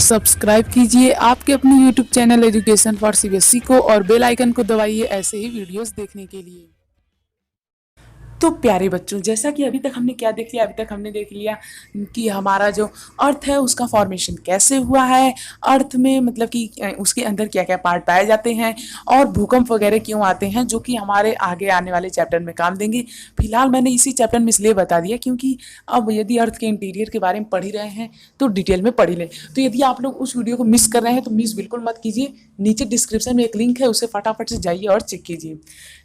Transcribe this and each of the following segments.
Subscribe कीजिए आपके अपने YouTube channel education for CBSE को और बेल आइकन को दबाइए ऐसे ही वीडियोस देखने के लिए। तो प्यारे बच्चों, जैसा कि अभी तक हमने क्या देख लिया, अभी तक हमने देख लिया कि हमारा जो अर्थ है उसका फॉर्मेशन कैसे हुआ है, अर्थ में मतलब कि उसके अंदर क्या क्या पार्ट पाए जाते हैं और भूकंप वगैरह क्यों आते हैं, जो कि हमारे आगे आने वाले चैप्टर में काम देंगे। फिलहाल मैंने इसी चैप्टर में इसलिए बता दिया क्योंकि अब यदि अर्थ के इंटीरियर के बारे में पढ़ ही रहे हैं तो डिटेल में पढ़ ही लें। तो यदि आप लोग उस वीडियो को मिस कर रहे हैं तो मिस बिल्कुल मत कीजिए, नीचे डिस्क्रिप्शन में एक लिंक है, उसे फटाफट से जाइए और चेक कीजिए।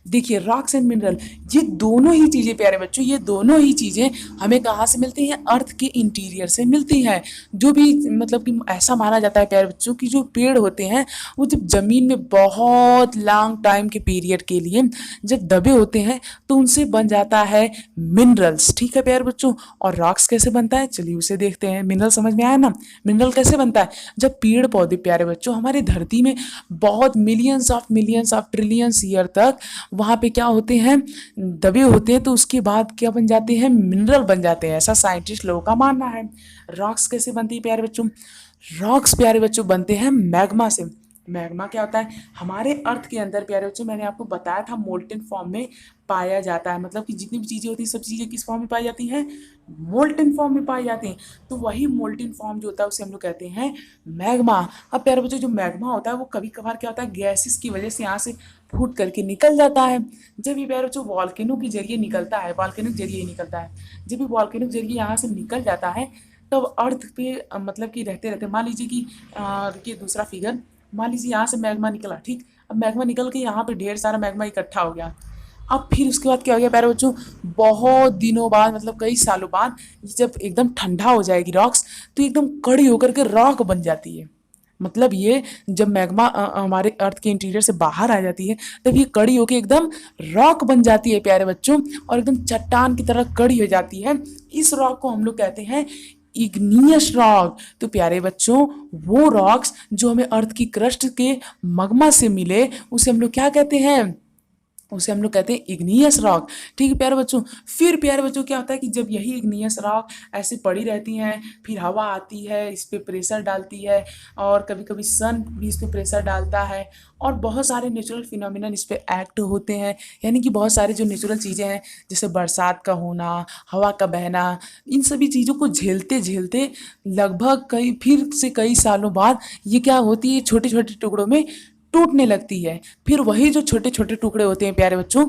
देखिए, रॉक्स एंड मिनरल, ये दोनों ही चीज़ें प्यारे बच्चों, ये दोनों ही चीज़ें हमें कहाँ से मिलती हैं? अर्थ के इंटीरियर से मिलती हैं। जो भी मतलब कि ऐसा माना जाता है प्यारे बच्चों कि जो पेड़ होते हैं वो जब ज़मीन में बहुत लॉन्ग टाइम के पीरियड के लिए जब दबे होते हैं तो उनसे बन जाता है मिनरल्स। ठीक है प्यारे बच्चों, और रॉक्स कैसे बनता है चलिए उसे देखते हैं। मिनरल समझ में आया ना? मिनरल कैसे बनता है? जब पेड़ पौधे प्यारे बच्चों हमारी धरती में बहुत मिलियंस ऑफ ट्रिलियंस ईयर तक वहाँ पे क्या होते हैं? दबे होते हैं, तो उसके बाद क्या बन जाते हैं? मिनरल बन जाते हैं, ऐसा साइंटिस्ट लोगों का मानना है। रॉक्स कैसे बनती है प्यारे बच्चों? रॉक्स प्यारे बच्चों बनते हैं मैग्मा से। मैग्मा क्या होता है? हमारे अर्थ के अंदर प्यारे बच्चों मैंने आपको बताया था मोल्टन फॉर्म में पाया जाता है, मतलब कि जितनी भी चीज़ें होती हैं सब चीज़ें किस फॉर्म में पाई जाती हैं? मोल्टन फॉर्म में पाई जाती हैं। तो वही मोल्टन फॉर्म जो होता है उसे हम लोग कहते हैं मैग्मा। अब प्यारे बच्चों जो मैग्मा होता है वो कभी कभार क्या होता है? गैसेस की वजह से यहाँ से फूट करके निकल जाता है। जब ये प्यारे बच्चों वॉल्केनो के जरिए निकलता है, वॉल्केनो के जरिए ही निकलता है, जब ये वॉल्केनो के जरिए यहाँ से निकल जाता है तब अर्थ पे मतलब कि रहते रहते मान लीजिए कि देखिए दूसरा फिगर, मान लीजिए यहाँ से मैग्मा निकला, ठीक। अब मैग्मा निकल के यहाँ पे ढेर सारा मैग्मा इकट्ठा हो गया। अब फिर उसके बाद क्या हो गया प्यारे बच्चों? बहुत दिनों बाद मतलब कई सालों बाद जब एकदम ठंडा हो जाएगी रॉक्स, तो एकदम कड़ी होकर के रॉक बन जाती है। मतलब ये जब मैग्मा हमारे अर्थ के इंटीरियर से बाहर आ जाती है तब ये कड़ी होकर एकदम रॉक बन जाती है प्यारे बच्चों, और एकदम चट्टान की तरह कड़ी हो जाती है। इस रॉक को हम लोग कहते हैं इग्नियस रॉक। तो प्यारे बच्चों वो रॉक्स जो हमें अर्थ की क्रस्ट के मगमा से मिले उसे हम लोग क्या कहते हैं? उसे हम लोग कहते हैं इग्नियस रॉक। ठीक है प्यारे बच्चों, फिर प्यारे बच्चों क्या होता है कि जब यही इग्नियस रॉक ऐसे पड़ी रहती हैं, फिर हवा आती है, इस पर प्रेशर डालती है, और कभी कभी सन भी इस पर प्रेशर डालता है, और बहुत सारे नेचुरल फिनोमिनन इस पर एक्ट होते हैं। यानी कि बहुत सारे जो नेचुरल चीज़ें हैं जैसे बरसात का होना, हवा का बहना, इन सभी चीज़ों को झेलते झेलते लगभग कई सालों बाद ये क्या होती है? छोटे छोटे टुकड़ों में टूटने लगती है। फिर वही जो छोटे छोटे टुकड़े होते हैं प्यारे बच्चों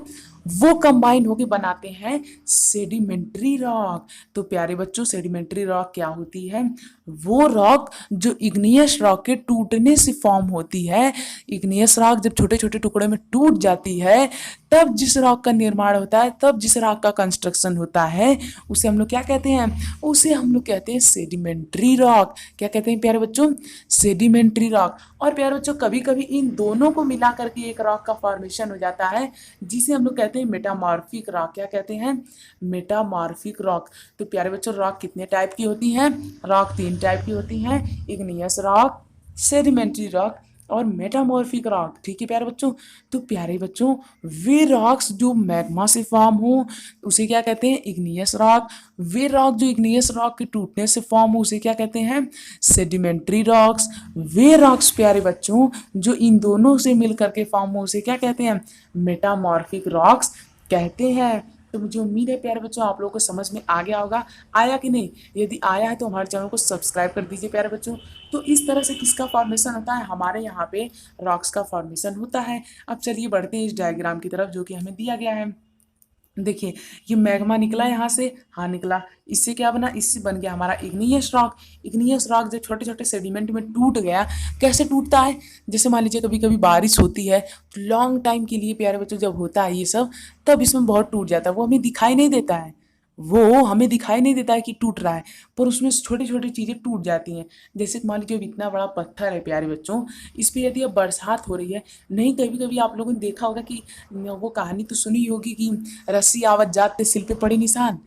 वो कंबाइन होके बनाते हैं सेडिमेंट्री रॉक। तो प्यारे बच्चों सेडिमेंट्री रॉक क्या होती है? वो रॉक जो इग्नियस रॉक के टूटने से फॉर्म होती है। इग्नियस रॉक जब छोटे छोटे टुकड़े में टूट जाती है तब जिस रॉक का निर्माण होता है, तब जिस रॉक का कंस्ट्रक्शन होता है उसे हम लोग क्या कहते हैं? उसे हम लोग कहते हैं सेडिमेंट्री रॉक। क्या कहते हैं प्यारे बच्चों? Sedimentary rock. और प्यारे बच्चों कभी कभी इन दोनों को मिला करके एक रॉक का फॉर्मेशन हो जाता है जिसे हम लोग कहते हैं मेटामॉर्फिक रॉक। क्या कहते हैं? Metamorphic rock. तो प्यारे बच्चों रॉक कितने टाइप की होती हैं? रॉक 3 टाइप की होती हैं, इग्नियस रॉक, सेडिमेंट्री रॉक और मेटामॉर्फिक रॉक। ठीक है प्यारे बच्चों, तो प्यारे बच्चों वे रॉक्स जो मैग्मा से फॉर्म हो उसे क्या कहते हैं? Igneous rock. वे रॉक जो इग्नियस रॉक के टूटने से फॉर्म हो उसे क्या कहते हैं? Sedimentary rocks. वे रॉक्स प्यारे बच्चों जो इन दोनों से मिल करके फॉर्म हो उसे क्या कहते हैं? मेटामॉर्फिक रॉक्स कहते हैं। तो मुझे उम्मीद है प्यारे बच्चों आप लोगों को समझ में आ गया होगा। आया कि नहीं? यदि आया है तो हमारे चैनल को सब्सक्राइब कर दीजिए प्यारे बच्चों। तो इस तरह से किसका फॉर्मेशन होता है? हमारे यहाँ पे रॉक्स का फॉर्मेशन होता है। अब चलिए बढ़ते हैं इस डायग्राम की तरफ जो कि हमें दिया गया है। देखिए ये मैग्मा निकला यहाँ से, हाँ निकला, इससे क्या बना? इससे बन गया हमारा इग्नियस रॉक। इग्नियस रॉक जब छोटे छोटे सेडिमेंट में टूट गया, कैसे टूटता है? जैसे मान लीजिए कभी कभी बारिश होती है तो लॉन्ग टाइम के लिए प्यारे बच्चों जब होता है ये सब तब इसमें बहुत टूट जाता है, वो हमें दिखाई नहीं देता है, वो हमें दिखाई नहीं देता है कि टूट रहा है, पर उसमें छोटी छोटी चीज़ें टूट जाती हैं। जैसे मान लीजिए इतना बड़ा पत्थर है प्यारे बच्चों, इस पर यदि अब बरसात हो रही है, नहीं कभी कभी आप लोगों ने देखा होगा कि वो कहानी तो सुनी होगी कि रस्सी आवत जाते सिल पे पड़े निशान।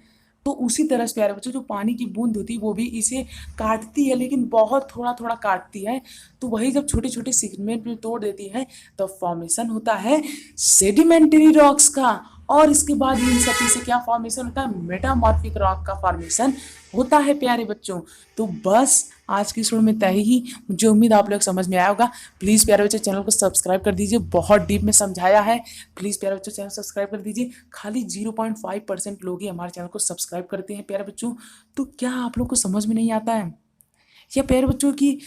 तो उसी तरह से प्यारे बच्चों जो पानी की बूंद होती है वो भी इसे काटती है, लेकिन बहुत थोड़ा थोड़ा काटती है। तो वही जब छोटे छोटे सेगमेंट में तोड़ देती है तो फॉर्मेशन होता है सेडिमेंट्री रॉक्स का। और इसके बाद इन सभी से क्या फॉर्मेशन होता है? मेटामॉर्फिक रॉक का फॉर्मेशन होता है प्यारे बच्चों। तो बस आज की स्टोरी में तय ही। मुझे उम्मीद आप लोग समझ में आया होगा। प्लीज़ प्यारे बच्चों चैनल को सब्सक्राइब कर दीजिए, बहुत डीप में समझाया है। प्लीज़ प्यारे बच्चों चैनल सब्सक्राइब कर दीजिए। खाली 0.5% लोग ही हमारे चैनल को सब्सक्राइब करते हैं प्यारे बच्चों। तो क्या आप लोग को समझ में नहीं आता है या प्यारे बच्चों की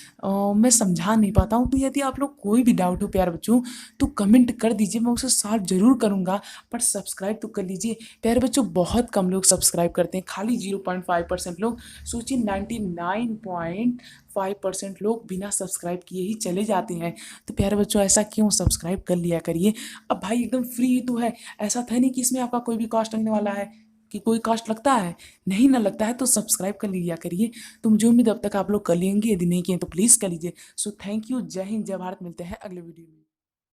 मैं समझा नहीं पाता हूँ? तो यदि आप लोग कोई भी डाउट हो प्यारे बच्चों तो कमेंट कर दीजिए, मैं उसे सॉल्व जरूर करूँगा। पर सब्सक्राइब तो कर लीजिए प्यारे बच्चों। बहुत कम लोग सब्सक्राइब करते हैं, खाली 0.5% लोग। सोचिए 99.5% लोग बिना सब्सक्राइब किए ही चले जाते हैं। तो प्यारे बच्चों ऐसा क्यों? सब्सक्राइब कर लिया करिए। अब भाई एकदम फ्री ही तो है, ऐसा था नहीं कि इसमें आपका कोई भी कॉस्ट लगने वाला है। कि कोई कॉस्ट लगता है? नहीं ना लगता है तो सब्सक्राइब कर लिया करिए। तो मुझे उम्मीद अब तक आप लोग कर लेंगे, यदि नहीं किए तो प्लीज़ कर लीजिए। सो थैंक यू, जय हिंद, जय भारत। मिलते हैं अगले वीडियो में।